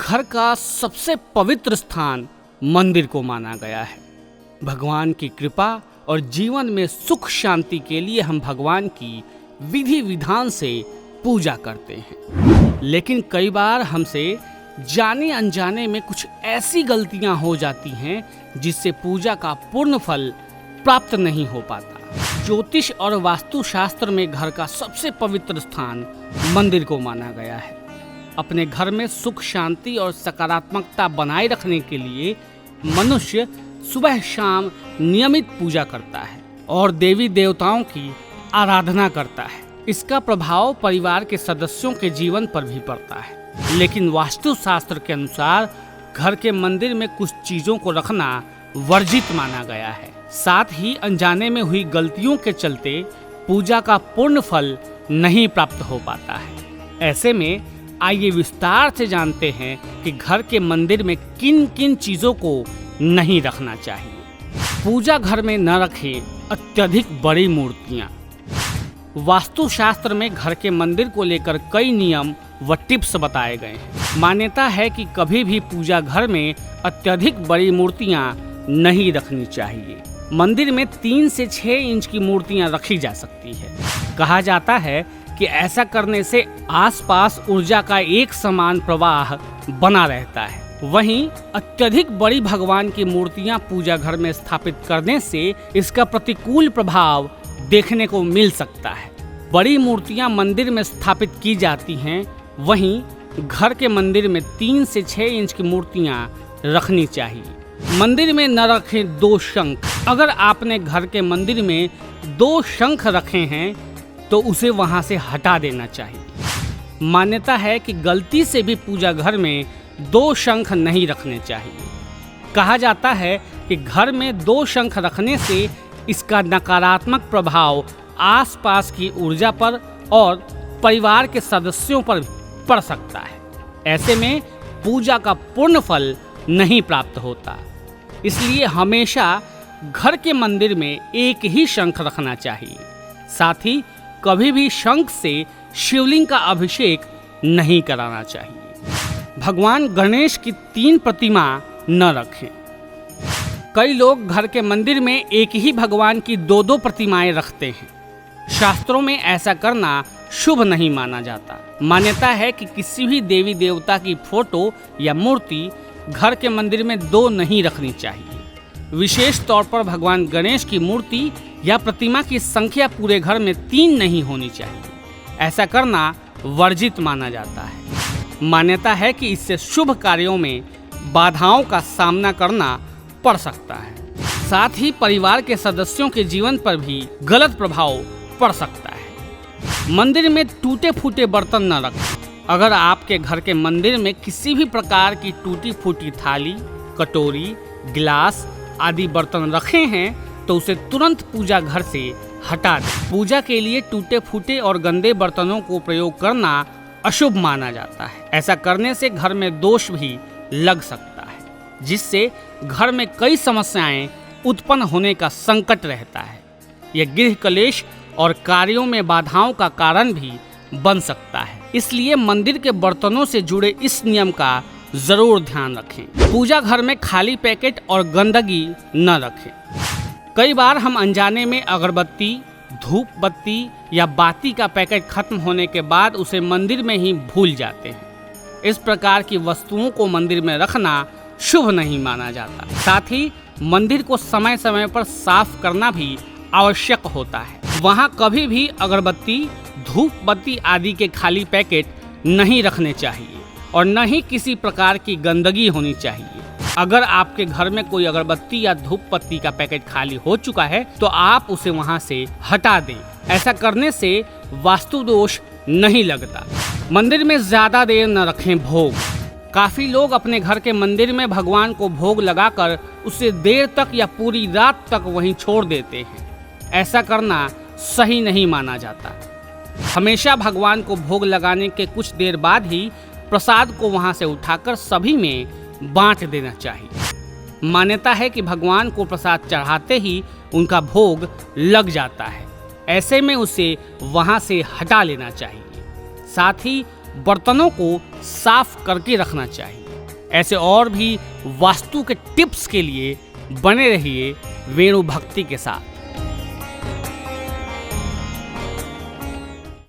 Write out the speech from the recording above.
घर का सबसे पवित्र स्थान मंदिर को माना गया है। भगवान की कृपा और जीवन में सुख शांति के लिए हम भगवान की विधि विधान से पूजा करते हैं, लेकिन कई बार हमसे जाने अनजाने में कुछ ऐसी गलतियां हो जाती हैं जिससे पूजा का पूर्ण फल प्राप्त नहीं हो पाता। ज्योतिष और वास्तुशास्त्र में घर का सबसे पवित्र स्थान मंदिर को माना गया है। अपने घर में सुख शांति और सकारात्मकता बनाए रखने के लिए मनुष्य सुबह शाम नियमित पूजा करता है और देवी देवताओं की आराधना करता है। इसका प्रभाव परिवार के सदस्यों के जीवन पर भी पड़ता है, लेकिन वास्तुशास्त्र के अनुसार घर के मंदिर में कुछ चीजों को रखना वर्जित माना गया है। साथ ही अनजाने में हुई गलतियों के चलते पूजा का पूर्ण फल नहीं प्राप्त हो पाता है। ऐसे में आइए विस्तार से जानते हैं कि घर के मंदिर में किन किन चीजों को नहीं रखना चाहिए। पूजा घर में न रखें अत्यधिक बड़ी मूर्तियां। वास्तुशास्त्र में घर के मंदिर को लेकर कई नियम व टिप्स बताए गए हैं। मान्यता है कि कभी भी पूजा घर में अत्यधिक बड़ी मूर्तियां नहीं रखनी चाहिए। मंदिर में 3 से 6 इंच की मूर्तियां रखी जा सकती है। कहा जाता है कि ऐसा करने से आसपास ऊर्जा का एक समान प्रवाह बना रहता है। वहीं अत्यधिक बड़ी भगवान की मूर्तियां पूजा घर में स्थापित करने से इसका प्रतिकूल प्रभाव देखने को मिल सकता है। बड़ी मूर्तियां मंदिर में स्थापित की जाती हैं, वहीं घर के मंदिर में 3 से 6 इंच की मूर्तियां रखनी चाहिए। मंदिर में न रखें 2 शंख। अगर आपने घर के मंदिर में 2 शंख रखे हैं तो उसे वहां से हटा देना चाहिए। मान्यता है कि गलती से भी पूजा घर में 2 शंख नहीं रखने चाहिए। कहा जाता है कि घर में 2 शंख रखने से इसका नकारात्मक प्रभाव आसपास की ऊर्जा पर और परिवार के सदस्यों पर पड़ सकता है। ऐसे में पूजा का पूर्ण फल नहीं प्राप्त होता। इसलिए हमेशा घर के मंदिर में एक ही शंख रखना चाहिए। साथ ही कभी भी शंख से शिवलिंग का अभिषेक नहीं कराना चाहिए। भगवान गणेश की 3 प्रतिमा न रखें। कई लोग घर के मंदिर में एक ही भगवान की 2-2 प्रतिमाएं रखते हैं। शास्त्रों में ऐसा करना शुभ नहीं माना जाता। मान्यता है कि किसी भी देवी देवता की फोटो या मूर्ति घर के मंदिर में 2 नहीं रखनी चाहिए। विशेष तौर पर भगवान गणेश की मूर्ति या प्रतिमा की संख्या पूरे घर में 3 नहीं होनी चाहिए। ऐसा करना वर्जित माना जाता है। मान्यता है कि इससे शुभ कार्यों में बाधाओं का सामना करना पड़ सकता है। साथ ही परिवार के सदस्यों के जीवन पर भी गलत प्रभाव पड़ सकता है। मंदिर में टूटे फूटे बर्तन न रखें। अगर आपके घर के मंदिर में किसी भी प्रकार की टूटी फूटी थाली, कटोरी, गिलास आदि बर्तन रखे हैं तो उसे तुरंत पूजा घर से हटा दें। पूजा के लिए टूटे फूटे और गंदे बर्तनों को प्रयोग करना अशुभ माना जाता है। ऐसा करने से घर में दोष भी लग सकता है, जिससे घर में कई समस्याएं उत्पन्न होने का संकट रहता है। यह गृह कलेश और कार्यों में बाधाओं का कारण भी बन सकता है। इसलिए मंदिर के बर्तनों से जुड़े इस नियम का जरूर ध्यान रखें। पूजा घर में खाली पैकेट और गंदगी न रखें। कई बार हम अनजाने में अगरबत्ती, धूप बत्ती या बाती का पैकेट खत्म होने के बाद उसे मंदिर में ही भूल जाते हैं। इस प्रकार की वस्तुओं को मंदिर में रखना शुभ नहीं माना जाता। साथ ही मंदिर को समय समय पर साफ करना भी आवश्यक होता है। वहाँ कभी भी अगरबत्ती, धूप बत्ती आदि के खाली पैकेट नहीं रखने चाहिए और न ही किसी प्रकार की गंदगी होनी चाहिए। अगर आपके घर में कोई अगरबत्ती या धूप बत्ती का पैकेट खाली हो चुका है तो आप उसे वहां से हटा दें। ऐसा करने से वास्तु दोष नहीं लगता। मंदिर में ज्यादा देर न रखें भोग। काफी लोग अपने घर के मंदिर में भगवान को भोग लगाकर उसे देर तक या पूरी रात तक वहीं छोड़ देते हैं। ऐसा करना सही नहीं माना जाता। हमेशा भगवान को भोग लगाने के कुछ देर बाद ही प्रसाद को वहां से उठाकर सभी में बांट देना चाहिए। मान्यता है कि भगवान को प्रसाद चढ़ाते ही उनका भोग लग जाता है। ऐसे में उसे वहां से हटा लेना चाहिए। साथ ही बर्तनों को साफ करके रखना चाहिए। ऐसे और भी वास्तु के टिप्स के लिए बने रहिए वेणु भक्ति के साथ।